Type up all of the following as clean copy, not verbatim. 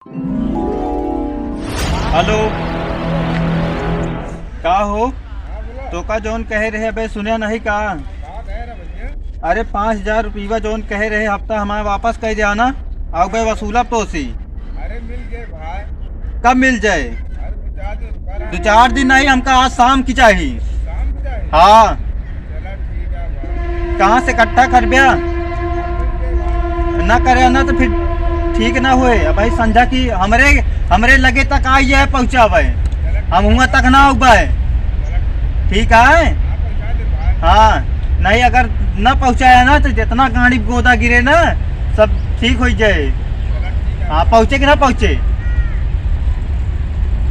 Hello, का हो? तो का जोन कहे रहे बे सुने नहीं का? अरे 5,000 रुपया जोन कहे रहे हफ्ता हमारे वापस कह दिया ना। आओ बे वसूला पोसी। अरे मिल गए भाई। कब मिल जाए? अरे 2-4 दिन नहीं, हमका आज शाम की चाहिए। शाम को जाए। हाँ, चला ठीक है भाई। कहाँ से इकट्ठा कर बिया ना करे ना तो फिर ठीक ना हुए। अब भाई संझा की हमरे लगे तक आई है पहुँचावे, हम हुआ तक ना उबे। ठीक है। हाँ, नहीं अगर न पहुँचाया ना तो जितना गाड़ी गोदा गिरे ना सब ठीक हो जाए। हाँ, पहुँचे कि ना पहुँचे?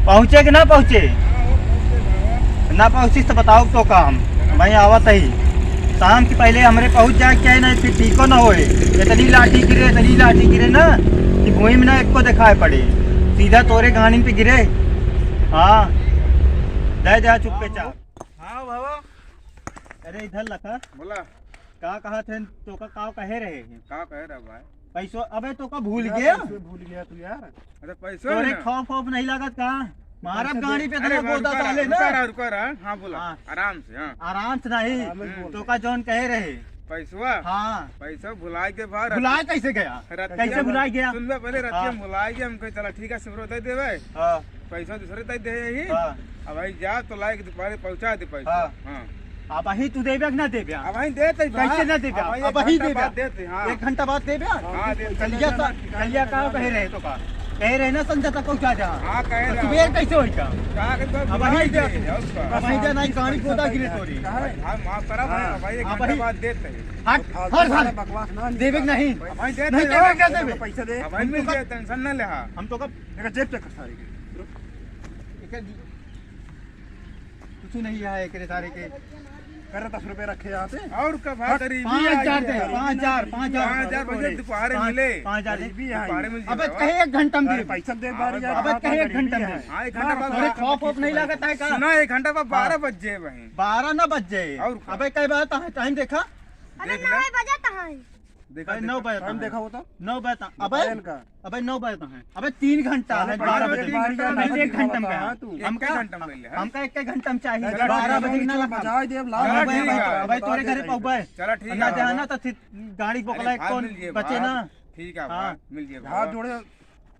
पहुँचे कि ना पहुँचे? ना पहुँची तो बताओ तो काम भाई आवत ही शाम के पहले हमरे पहुँच जाए क्या नहीं फिर ठीको ना होए। इतनी लाठी गिरे ना कि भूमि में ना एक को दिखाई पड़े, सीधा तोरे गाड़ी पे गिरे। हाँ, ले जा चुप पे चा। हाँ बाबा, अरे इधर लखा बोला का कहा थे तो का कहे रहे हैं? का कह रहा भाई? पैसो अबे तो का भूल गया तू यार। अरे पैसे तोरे खौफ नहीं लागत का? मारब गाड़ी पे अरे तो गोदा साले ना। रुका रहा। हाँ बोला। हाँ। आराम से। हाँ आराम से नहीं तो का जोन कहे रहे। पैसवा। हाँ, पैसा भुलाए के बाद भुलाए कैसे गया? कैसे भुलाए गया? सुन बे पहले रतिया हाँ। भुलाए गया। हमको चला ठीक है सिमरो दे देवे। हाँ, पैसा दूसरे दे दे ही। हाँ, अब भाई जा तो लाए के दोपहर पहुंचा दे पैसा। हाँ। हाँ, अब ही तू देबे कि ना देबे? अब वहीं देते कैसे ना देबे? अब ही देबे? देते। हाँ 1 घंटा बाद देबे? हाँ, देते। कलिया का कहे रहे तो का कहे रहे ना संजय तक पहुँचा जा। हाँ कहे तू रहा। बेर कैसे होई का? कहा के तो अब भुलाए वहीं दे दे। उसका। अब वहीं दे नहीं गाड़ी गोदा गिरे तोरी। हाँ माफ करा भाई। भाई 1 हाँ, घंटा भाई। बाद देते हैं। हट हर साल बकवास ना देबे कि नहीं? अब वहीं देते नहीं देबे क्या देबे? पैसा दे। अब वहीं मिल जाए, टेंशन न ले। हाँ हम तो कब मेरा जेब चेक कर सारी के कुछ नहीं है एकरे सारे के कर 10 रुपए रखे यहाँ पे। और का भाई गरीबी 5,000 दे। 5,000 5,000 बजे दोपहर मिले। 5,000 गरीबी है दोपहर मिल अबे जाए। कहे 1 घंटा में अरे दे। पैसा दे बारी यार। अबे कहे 1 घंटा में। हाँ 1 घंटा अरे बाद खौफ नहीं लगता है का? सुना 1 घंटा बाद 12 बज जाए वहीं। 12 ना बज जाए। और क्या? अबे कई बार टाइम देखा? देख ले। देखा 9 बजे टाइम देखा होता 9 बजे अबे मोबाइल का। अबे 9 बजे है। अबे 3 घंटा है। 12 बजे बारी 1 घंटा में हाँ तू। एक घंटा में ले। हमका 1 घंटा में चाहिए। चलो, 12 बजे ना लगा। बजाए दे चलो, लाभ ठीक है। अबे तोरे घरे पहुंचे चला ठीक ना है। जाना तो फिर गाड़ी बोकला अरे भाई कौन मिल जाए बचे भाई। ना। ठीक है हाँ। भाई मिल जाए हाथ भाई। जोड़े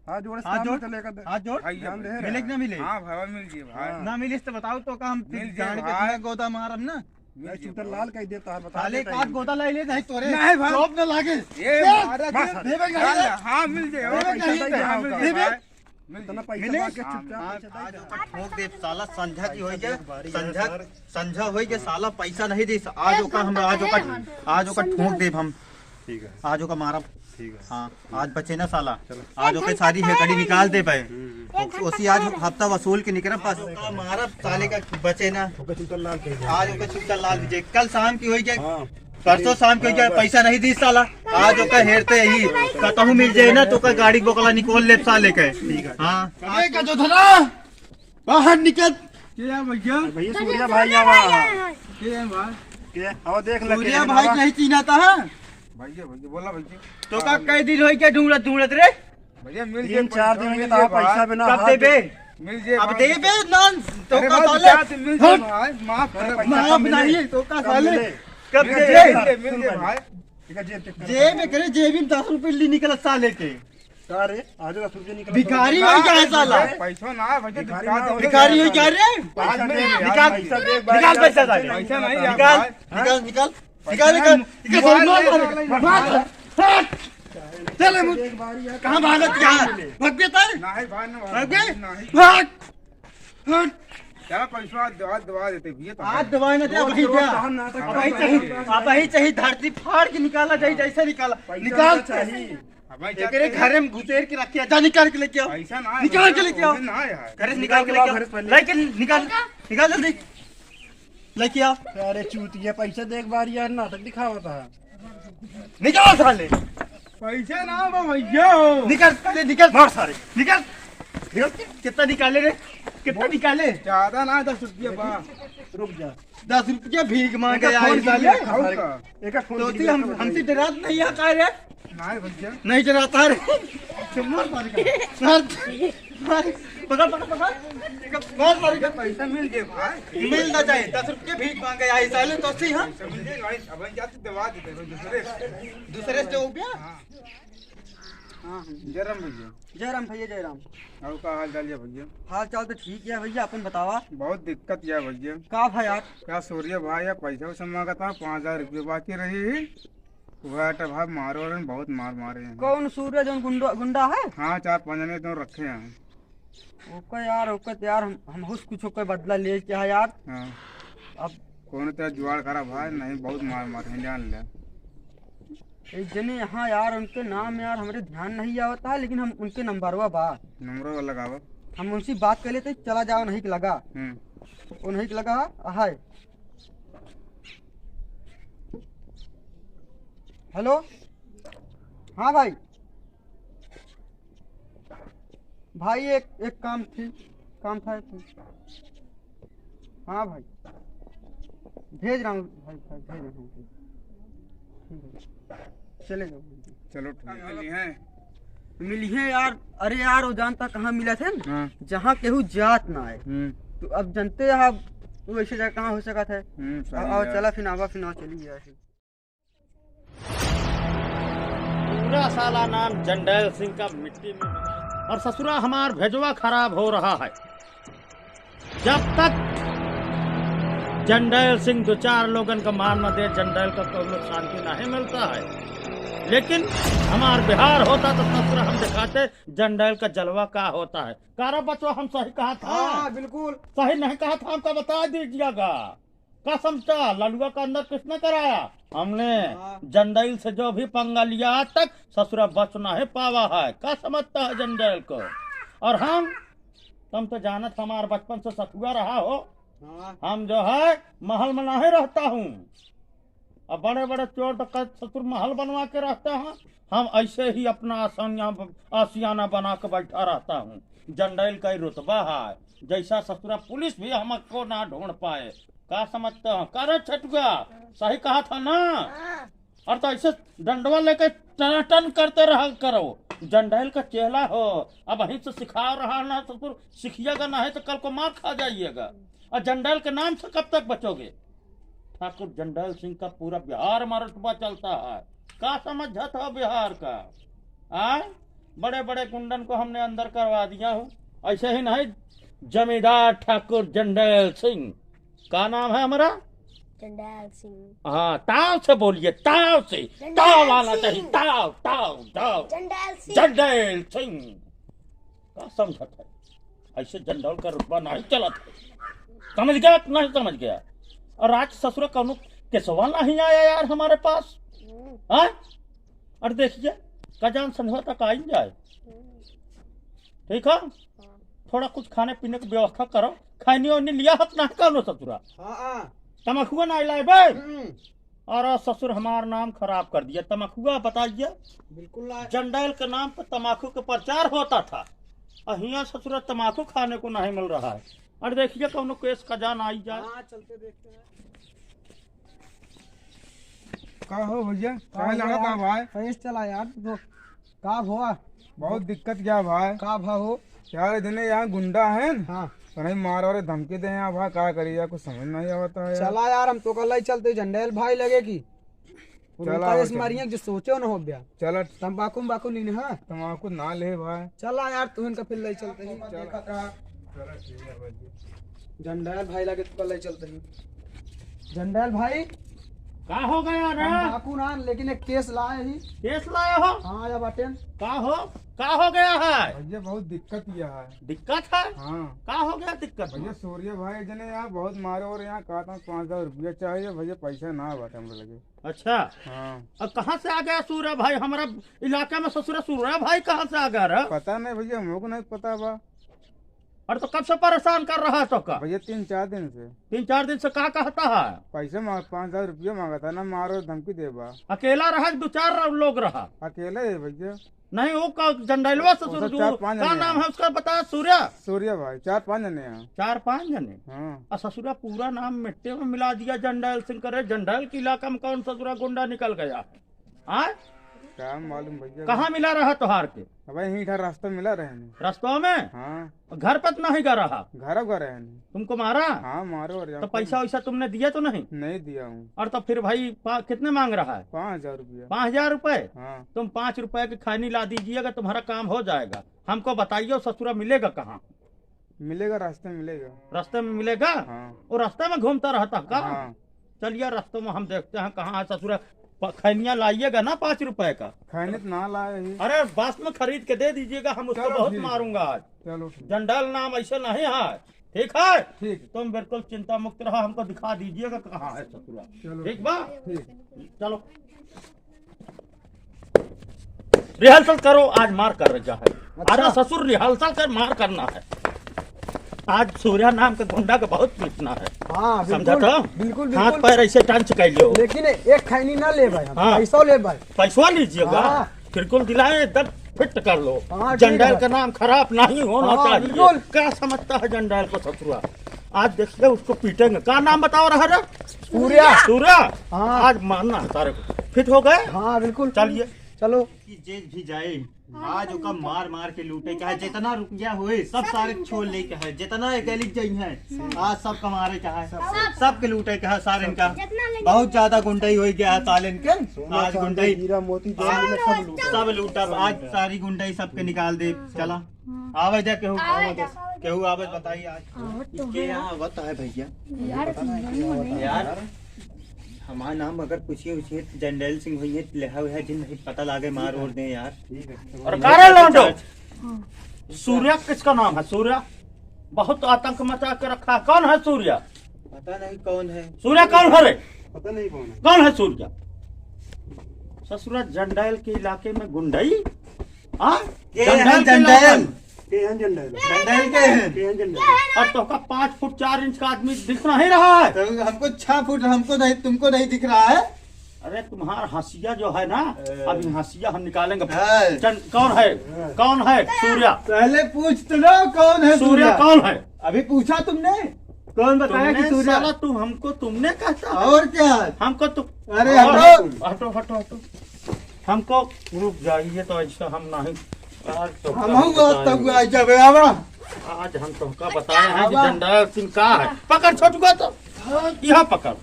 हाथ जोड़े हाथ जोड़ चलेगा दे। हाथ जोड़ भाई ध्यान दे। मिले कि ना मिले? हाँ भाई मिल जाए भाई। ना मिले तो बताओ तो का हम मिल जाए गाड़ी भाई। पे गोदा मारब ना। मिल जाए शूटर भाई। लाल कह देता है बता साले देता काट है। गोदा ले ले नहीं तोरे नहीं भाई। शॉप न लागे। ये मारा बस, के- देवे कि चल, नहीं? हाँ मिल जाए। देवे कि नहीं? हाँ, मिल जाए देवे? भाई। मिल इतना जाए। पैसा मिले? बाकी हाँ, चुपचाप पैसा दे दे। ठोक दे साला। संझा की होई जे संझा होई जे साला पैसा नहीं दे। आज ओका हम आज ओका ठोक देब हम। ठीक है आज ओका मारब। ठीक है। हाँ, आज बचे ना साला। आज ओके सारी हेकड़ी निकाल दे पे। उसी आज हफ्ता वसूल के निकल बस ओका मारब साले का बचे ना। ओके शूटर लाल कह दे। आज ओके छुट्टा लाल विजय कल शाम की होई जे हाँ परसों शाम को क्या पैसा नहीं दी साला। आज ओका हेरते ही कतहू मिल जाए ना तो का गाड़ी बोकला निकोल ले साले के। हाँ अबे का जो धना बाहर निकल। क्या भैया? भैया सूर्या भाई आवा क्या भाई? के अब देख ले सूर्या भाई नहीं चिन्हता है भैया भैया बोला भैया। तो का कई दिन होई क्या ढूंढत रे? भैया मिल 3-4 दिन में तो पैसा बिना कब देबे? मिल जाए अब भाई। देबे ना तो अरे का भाई, साले जाते मिल जाए भाई। माफ कर। माफ नहीं तो का साले कब मिल दे? जाए मिल जाए भाई। ठीक है जेब चेक कर। जेब में करे जेब में 10 रुपए ली निकल साले के। अरे आज 10 रुपए निकल। भिखारी होई क्या है साला? पैसा ना है भैया। भिखारी दिखा ना दो। हो। भिखारी होई क्या रे? पैसा दे निकाल पैसा दे निकाल पैसा साले। पैसा नहीं है निकाल भाई। निकाल निकाल निकाल निकाल चल एक बारी यार कहाँ भागत क्या भाग गया तार नहीं भाई ना भाग गए नहीं। भाग हट क्या पैसा दवा देते भैया तो। आज दवाई न दे वही क्या अब ही चाहिए धरती फाड़ के निकाला जाए जैसे निकाला निकाल चाहिए। तेरे घर में घुसेर के रखिया जा निकाल के लेके आओ पैसा ना है। निकाल के लेके आओ ना है यार। घर से निकाल के लेके आओ लेके निकाल निकाल जल्दी लेके आओ अरे चूतिया पैसा दे एक बार यार नाटक दिखावा था। निकाल साले पैसा ना है भैया। निकाल ले निकाल मार सारे निकाल निकाल कितना निकाले रे कितना निकाले ज्यादा ना 10 रुपया बा। रुक जा 10 रुपया भीख मांगे एक आए फोन साले गिरी रखा सारे। एक फोन तो गिरी हम रखा हमसे डरात नहीं है का रे ना है भैया नहीं चलाता रे मार पकड़ पकड़ पकड़ मार पैसा मिल गए भाई मिलना चाहिए 10 रुपये भीख मांगे आई साले तो सी हाँ पैसा मिल गए अब जाते दवा देते हो दूसरे से हो गया हाँ हाँ जयराम भैया जयराम भैया जयराम। और का हाल चाल है भैया? हाल चाल तो ठीक है भैया, अपन बतावा। बहुत दिक्कत है भैया। का भाई यार? क्या सूर्य भाई या पैसा वैसा मांगा था, 5000 रुपये बाकी रही। वह भाई मारो और बहुत मार मारे हैं। कौन सूर्य जो गुंडा है? हाँ 4-5 जने तो रखे हैं। ओके यार, ओके तो यार हम हुस कुछ कोई बदला ले के है यार। हाँ अब कौन तेरा जुआड़ करा भाई? नहीं बहुत मार मारे जान ले। एक जने यहाँ यार, उनके नाम यार हमारे ध्यान नहीं आवता है, लेकिन हम उनके नंबरवा बा नंबर लगावा। हम उनसे बात कर लेते, चला जाओ नहीं लगा। वो नहीं लगा है। हेलो हाँ भाई, भाई एक काम था। हाँ भाई भेज रहा हूँ भाई, भेज रहा हूँ। चले जाओ। चलो ठीक है। मिली है यार। अरे यार वो जानता कहाँ मिला थे ना? हाँ। जहाँ केहू जात ना है। तो अब जानते हैं आप, वो ऐसे जगह कहाँ हो सका था। और चला फिर आवा चली गया। पूरा साला नाम जंडैल सिंह का मिट्टी में मिला और ससुरा हमार भेजवा खराब हो रहा है। जब तक जंडैल सिंह 2-4 लोगन का मार न दे, जंडैल का कोई शांति नहीं मिलता है। लेकिन हमार बिहार होता तो ससुरा हम दिखाते जंडैल का जलवा का होता है। कारा बचवा हम सही कहा था? हाँ बिल्कुल सही नहीं कहा था, हमको बता दीजिएगा। क्या समझा? ललुआ का अंदर किसने कराया? हमने। जंडैल से जो भी पंगा लिया आज तक ससुरा बच नहीं पावा है। क्या समझता है जंडैल को? और तुम तो जानत हमार बचपन से सखुआ रहा हो। हम जो है महल में नहीं रहता हूँ। अब बड़े बड़े चोर डकैत ससुर महल बनवा के रहता है। हम ऐसे ही अपना आसियाना बना के बैठा रहता हूँ। जंडैल का ही रुतबा है, जैसा ससुरा पुलिस भी हमको ना ढूंढ पाए। क्या समझते हो? करे छटुआ सही कहा था ना? और तो ऐसे डंडवा लेके टन करते रहा करो। जंडैल का चेहला हो, अब वहीं से सिखा रहा ना ससुर, सीखिएगा नहीं तो कल को मार खा जाइएगा। और जंडैल के नाम से कब तक बचोगे? ठाकुर जंडैल सिंह का पूरा बिहार में रुतबा चलता है। क्या समझा था बिहार का? बड़े बड़े गुंडन को हमने अंदर करवा दिया हूँ। ऐसे ही नहीं, जमींदार ठाकुर जंडैल सिंह का नाम है हमारा जंडैल सिंह। हाँ ताव से बोलिए, ताव से। ताव आना चाहिए, ताव ताव ताव। जंडैल सिंह। जंडैल सिंह का समझा था? ऐसे जंडैल का रुतबा नहीं चला था। समझ गया नहीं? समझ गया। और आज ससुर कौन केसवा नहीं आया यार हमारे पास। और देखिए कजान संध्या तक आ जाए। ठीक है, थोड़ा कुछ खाने पीने की व्यवस्था करो। खाने वाने लिया हक ना कौन ससुरा? तमखुआ ना लाए बे। और ससुर हमारा नाम खराब कर दिया। तमखुआ बताइए? बिल्कुल। जंडैल के नाम पर तम्बाकू का प्रचार होता था, और यहाँ ससुरा तम्बाकू खाने को नहीं मिल रहा है। और देखिए कौन केस खजान आई जाए। चलते देखते हैं। का हो भैया? क्या लगा का भाई? सही चला यार। तो का हुआ? बहुत दिक्कत क्या भाई? का भाव यार इतने यहाँ गुंडा है। हाँ नहीं मार और धमकी दे यहाँ भाई, क्या करिए कुछ समझ नहीं आता है। चला यार, हम तो कल ही चलते। जंडैल भाई लगे की मारिया जो सोचो न हो गया। चल तम्बाकू नहीं है। तम्बाकू ना ले भाई। चला यार, तू इनका फिर ले चलते हैं। जंडैल भाई लगे तो कल ही चलते हैं। जंडैल भाई का हो गया रे? तम्बाकू ना, लेकिन एक केस लाए ही। केस लाए हो? हाँ या बाटेन। का हो गया है? भैया बहुत दिक्कत यह है। दिक्कत है? हाँ का हो गया दिक्कत? भैया सूर्य भाई जने यहाँ बहुत मारे और यहाँ कहा था 5000 रुपया चाहिए। भैया पैसा ना बाटे हम लगे। अच्छा, हाँ अब कहाँ से आ गया सूर्य भाई हमारा इलाका में? ससुरा सूर्य भाई कहाँ से आ गया रे? पता नहीं भैया, हमको नहीं पता बा। और तो कब से परेशान कर रहा है तो का? भैया 3-4 दिन से 3-4 दिन से का कहता है? पैसे 5000 रुपया मांगा था ना, मारो धमकी दे बा। अकेला रहा 2-4 लोग रहा? अकेले है भैया। नहीं वो का जंडैलवा ससुर उसका 4-5 का जने नाम हैं। है उसका बता? सूर्य। सूर्य भाई 4-5 जने हैं। 4-5 जने? हाँ और ससुरा पूरा नाम मिट्टी में मिला दिया जंडैल सिंह करे। जंडैल के इलाका में कौन ससुरा गुंडा निकल गया? क्या मालूम भैया। कहाँ मिला रहा तुहार के? अब यहीं इधर रास्ता मिला रहे नहीं। रास्तों में? हाँ घर पर तो नहीं गा रहा? घर है नहीं। तुमको मारा? हाँ मारो। और तो पैसा वैसा तुमने दिया तो नहीं? नहीं दिया हूँ। और तो फिर भाई कितने मांग रहा है? 5000 रुपया। 5000 रुपए? हाँ तुम 5 रुपए की खैनी ला दीजिएगा, तुम्हारा काम हो जाएगा। हमको बताइए ससुरा मिलेगा कहाँ? मिलेगा, रास्ते में मिलेगा। रास्ते में मिलेगा? हाँ वो रास्ते में घूमता रहता का? हाँ। चलिए रास्तों में हम देखते हैं कहाँ है ससुरा। खैनिया लाइएगा ना 5 रुपए का। खैनी तो ना लाए ही। अरे बस में खरीद के दे दीजिएगा, हम उसको चलो बहुत ठीक है। मारूंगा आज। चलो ठीक। जंडाल नाम ऐसे नहीं है, ठीक है? ठीक। तुम बिल्कुल चिंता मुक्त रहो, हमको दिखा दीजिएगा कहाँ है ससुरा। चलो ठीक बा? ठीक। चलो रिहर्सल करो, आज मार कर रहा है। अरे ससुर रिहर्सल कर, मार करना है आज। सूर्या नाम के गुंडा का बहुत पीटना है। हाँ समझा तो? बिल्कुल हाथ पैर ऐसे टंच कर लो। लेकिन एक खैनी ना ले भाई, हाँ। पैसा ले भाई। पैसा लीजिएगा, हाँ। बिल्कुल दिलाए, एकदम फिट कर लो। हाँ, ठीक जंडाल है। का नाम खराब नहीं होना हाँ, चाहिए। बिल्कुल। क्या समझता है जंडाल को ससुरा? आज देखिए उसको पीटेंगे। क्या नाम बताओ रहा है? सूर्या। सूर्या। हाँ। आज मारना है सारे को। फिट हो गए? हाँ बिल्कुल। चलिए चलो। की जेल भी जाए, आज ओका मार मार के लूटे का है। जितना रुपया हुए सब सारे छोड़ ले के है। जितना गैलिक जाई है आज सब कमारे का है, सब के लूटे का है सारे इनका। बहुत ज्यादा गुंडाई हो गया है साले के। आज गुंडाई हीरा मोती सब लूटा। आज सारी गुंडाई सबके निकाल दे। चला आवे जा केहू केहू आवे बताइए आज इसके यहाँ बता है भैया। यार हमारा नाम अगर पूछिए उसे जंडैल सिंह हुई है, लिखा हुआ है जिन नहीं पता लागे मार और दे यार। और कारे लौंडो, सूर्या किसका नाम है? सूर्या बहुत आतंक मचा के रखा है। कौन है सूर्या? पता नहीं कौन है सूर्या। कौन है रे? पता नहीं कौन है। कौन है सूर्या? ससुरा जंडाइल के इलाके में गुंडई। हाँ जंडैल जंडैल के हैं। और तो का 5 फुट 4 इंच का आदमी दिख नहीं रहा है। तो हमको 6 फुट, हमको नहीं, तुमको नहीं दिख रहा है। अरे तुम्हारा हंसिया जो है ना, अभी हंसिया हम निकालेंगे। है। कौन है? कौन है सूर्या? पहले पूछ तो लो कौन है सूर्या कौन है? अभी पूछा तुमने, कौन बताया कि सूर्या? साला तू हमको तुमने कहता? और क्या? हमको तो अरे हटो हटो हटो। हमको रुक जाइए तो ऐसा हम नहीं। आज तो जब आवा आज हम तुमका बताए हैं कि जंडाल सिंह का है। पकड़ छोटुआ तो यह पकड़,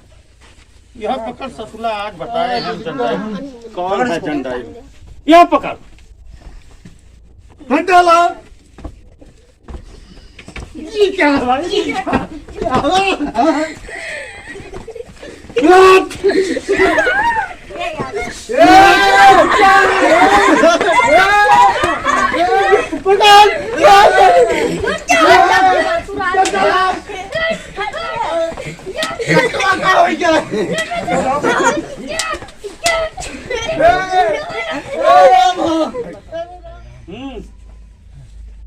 यह पकड़ ससुला। आज बताए हम जंडाल कौन है। जंडाल यह पकड़। हटाला ये क्या है भाई? ये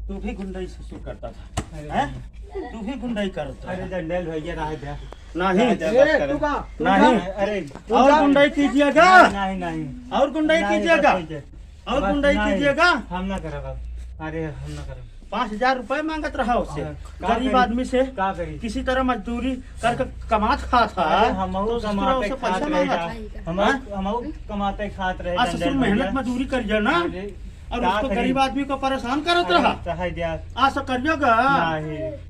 तू भी गुंडाई ससुर करता था? हैं? तू भी गुंडाई करता? अरे जंडैल भैया रहा है नहीं नहीं। अरे और गुंडाई कीजिएगा, नहीं नहीं और गुंडाई कीजिएगा, और गुंडाई कीजिएगा। हम ना करा। अरे हम ना करा। 5000 रुपए मांगत रहा उससे, का गरीब करी? आदमी से। क्या करी? किसी तरह मजदूरी करके कमात खात था। हम तो ससुरा उससे पैसा मांगा था। हम कमाते खात रहे। आज ससुर मेहनत मजदूरी करिए ना, और उसको गरीब आदमी को परेशान करत रहा। आज से करिएगा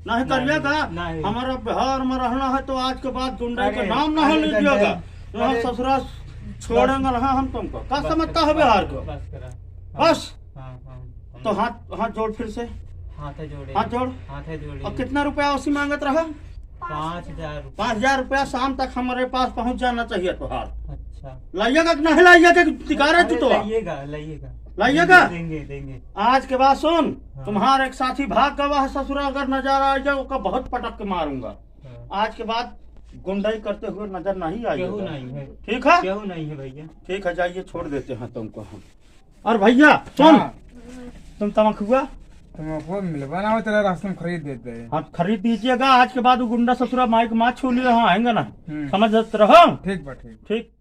नहीं करिएगा। नहीं। हमारा बिहार में रहना है तो आज के बाद गुंडा का नाम ना हो लीजिएगा। वहाँ ससुरा छोड़ेंगे ना हम तुमको। क्या समझता है बिहार को? बस तो हाथ जोड़ फिर से, हाथ जोड़। और कितना रुपया उसी मांगत रहा? 5000 रुपया। शाम तक हमारे पास पहुंच जाना चाहिए तुहार। अच्छा लाइएगा कि नहीं लाइएगा? दिखा रहे तू तो लाइएगा। देंगे। आज के बाद सुन, तुम्हारा एक साथी भाग गवा है ससुरा। अगर नजर आ जाए उसका बहुत पटक के मारूंगा। आज के बाद गुंडाई करते हुए नजर नहीं आएगा। नहीं है। ठीक है? क्यों नहीं है भैया? ठीक है, जाइए, छोड़ देते हैं तुमको हम। और भैया सुन, तुम तमकुआ तुमको मिलवाना हो तेरा रास्ते में खरीद देते हैं। हाँ खरीद दीजिएगा। आज के बाद वो गुंडा ससुरा माइक माँ छू लिए आएंगे ना। हम्म। समझ रहो? ठीक बा ठीक। ठीक।